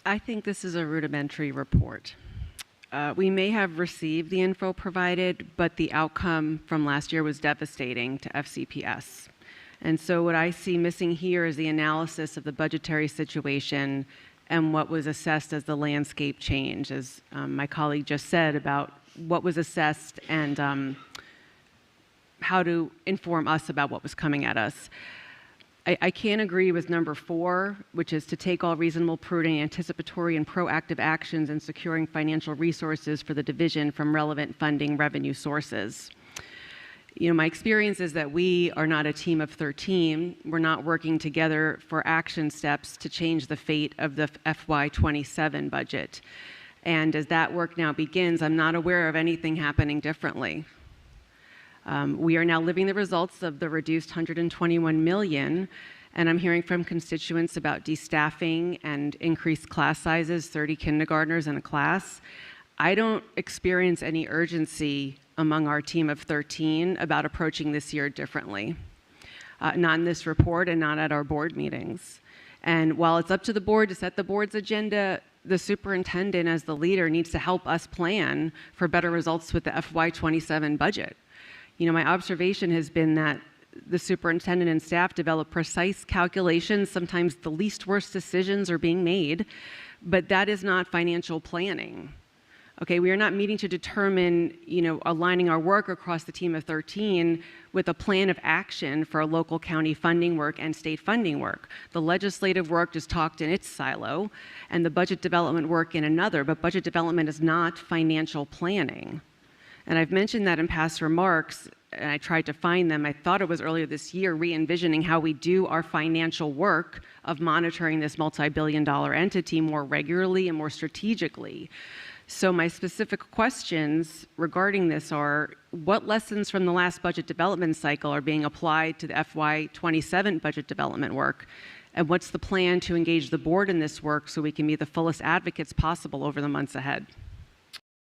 I think this is a rudimentary report. We may have received the info provided, but the outcome from last year was devastating to FCPS. And so what I see missing here is the analysis of the budgetary situation and what was assessed as the landscape change, as my colleague just said about what was assessed and how to inform us about what was coming at us. I can't agree with number 4, which is to take all reasonable, prudent, anticipatory, and proactive actions in securing financial resources for the division from relevant funding revenue sources. You know, my experience is that we are not a team of 13. We're not working together for action steps to change the fate of the FY27 budget. And as that work now begins, I'm not aware of anything happening differently. We are now living the results of the reduced $121 million, and I'm hearing from constituents about destaffing and increased class sizes, 30 kindergartners in a class. I don't experience any urgency among our team of 13 about approaching this year differently. Not in this report and not at our board meetings. And while it's up to the board to set the board's agenda, the superintendent as the leader needs to help us plan for better results with the FY27 budget. You know, my observation has been that the superintendent and staff develop precise calculations. Sometimes the least worst decisions are being made, but that is not financial planning. Okay, we are not meeting to determine, you know, aligning our work across the team of 13 with a plan of action for local county funding work and state funding work. The legislative work just talked in its silo and the budget development work in another, but budget development is not financial planning. And I've mentioned that in past remarks, and I tried to find them. I thought it was earlier this year, re-envisioning how we do our financial work of monitoring this multi-billion-dollar entity more regularly and more strategically. So my specific questions regarding this are, what lessons from the last budget development cycle are being applied to the FY27 budget development work? And what's the plan to engage the board in this work so we can be the fullest advocates possible over the months ahead?